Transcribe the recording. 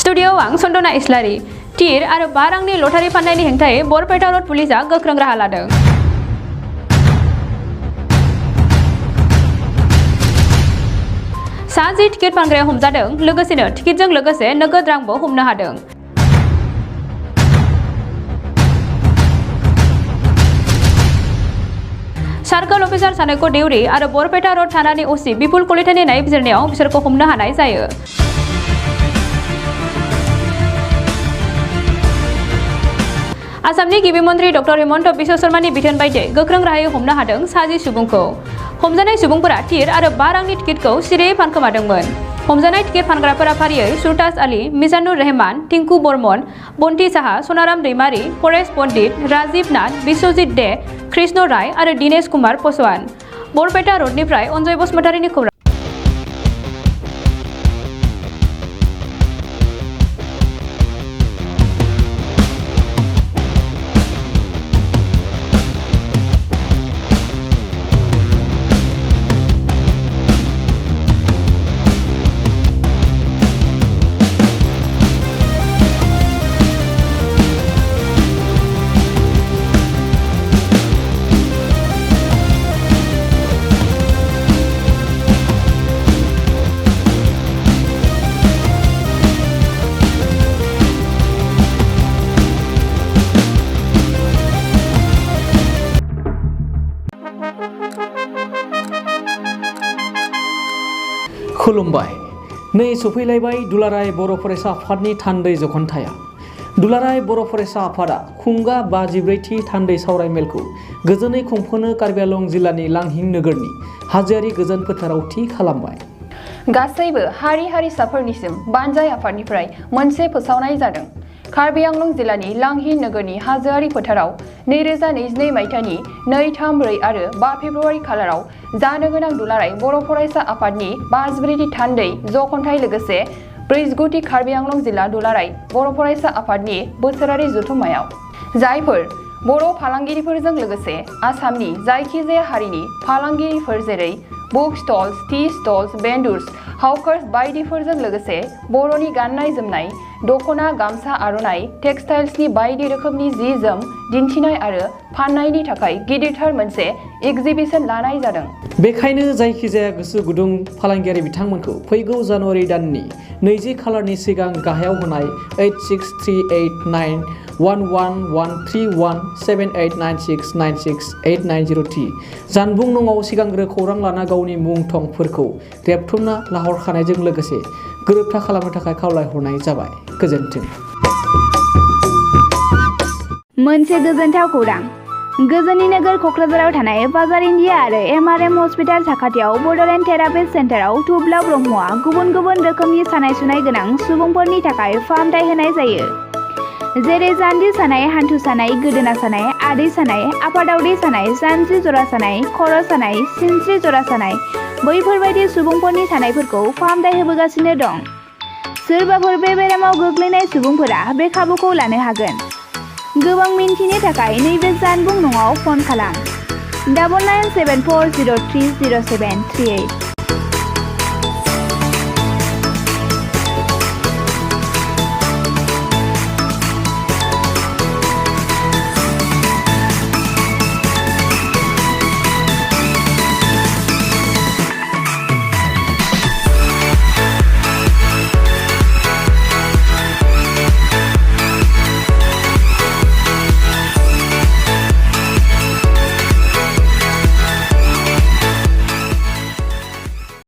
स्टुडिय'आव आं सन्दना इस्लारि। टिर आरो 5 रांनि लटारि फाननायनि हेंथायै बरपेटा रड पुलिसआ गोख्रों राहा लादों। सा 10 टिकेट फानग्राया हमजादों, लोगोसेनो टिकेटजों लोगोसे नोगोद रांबो हमनो हादों। सार्कल अफिसार सानैखौ देउरि आरो बरपेटा रड थानानि असि बिपुल कलितानि नायबिजिरनायाव बिसोरखौ हमनो हानाय जायो। आसामनि गिबि मन्त्रि डक्टर हिमन्त बिश्व शर्मानि बिथोन बायदियै गोख्रों राहायै हमनो हादों सा 10 सुबुंखौ। हमजानाय सुबुंफोरा टिर आरो 5 रांनि टिकेटखौ सिरियै फानखोमादोंमोन। हमजानाय टिकेट फानग्राफोरा फारियै सुरताज आली, मिजानुर रहमान, टिंकु बर्मन, बन्टी साहा, सनाराम दैमारी, परेश पन्डित, राजीव नाथ, बिश्वजित दे, कृष्ण राय आरो दिनेश कुमार पसवान। बरपेटा रडनिफ्राय अनजय बसुमतारीनि खौरां। खुलुमबाय। नै सफैलायबाय दुलाराय बर' फरायसा आफादनि थान्दै जखनथाया। दुलाराय बर' फरायसा आफादा खुंगा 54थि थान्दै सावरायमेलखौ गोजोनै खुंफुंनो कार्बि आंलं जिल्लानि लांहिं नोगोरनि हाजोआरि गोजोन फोथाराव थि खालामबाय। गासैबो हारि हारिसाफोरनिसिम बानजाय आफादनिफ्राय मोनसे फोसावनाय जादों। कार्बि आंलं जिल्लानि लांहिं नोगोरनि हाजोआरि फोथाराव 2022 मायथाइनि 2, 3, 4 आरो 5 फेब्रुआरि खालाराव जानो गोनां दुलाराय बर' फरायसा आफादनि 54थि थान्दै जखनथाय लोगोसे 49थि कार्बि आंलं जिल्ला दुलाराय बर' फरायसा आफादनि बोसोरारि जथुम्मायाव जायफोर बर' फालांगिरिफोरजों लोगोसे आसामनि जायखिजाया हारिनि फालांगिरिफोर जेरै book stalls, tea stalls, vendors, hawkers बायदिफोरजों लोगोसे बर'नि गाननाय जोमनाय, दखना, गामसा, आर'नाइ, टेक्सटाइल्सनि बायदि रोखोमनि जि जोम दिन्थिनाय आरो फाननायनि थाखाय गिदिरथार मोनसे एग्जिबिशन लानाय जादों। बेखायनो जायखिजाया गोसो गुदुं फालांगियारि बिथांमोनखौ फैगौ जानुवारि दाननि 20 खालारनि सिगां गाहायाव होनाय 8638911131789696890890T जानबुं नङाव सिगांग्रो खौरां लाना गावनि मुं थंफोरखौ रेबथुमना लाहरखानायजों लोगोसे गोरोबथा खालामनो थाखाय खावलायहरनाय जाबाय। गोजोन्थों। मोनसे गोजोनथाव खौरां। गोजोननि नोगोर क'क्राझाराव थानाय बाजार इन्डिया आरो MRM हस्पिटाल साखाथियाव बड'लेण्ड थेरापि सेन्टाराव थुब्ला ब्रह्मआ गुबुन गुबुन रोखोमनि सानाय सुनाय गोनां सुबुंफोरनि थाखाय फाहामथाय होनाय जायो। जेरै जान्जि सानाय, हान्थु सानाय, गोदोना सानाय, आदै सानाय, आफादावदै सानाय, जानजि जरा सानाय, खर' सानाय, सिनस्रि जरा सानाय बैफोरबायदि सुबुंफोरनि सानायफोरखौ फाहामथाय होबोगासिनो दं। सोरबाफोर बे बेरामाव गोग्लैनाय सुबुंफोरा बे खाबुखौ लानो हागोन। गोबां मिन्थिनो थाखाय नैबे जानबुं नङाव फन खालाम 9974030738।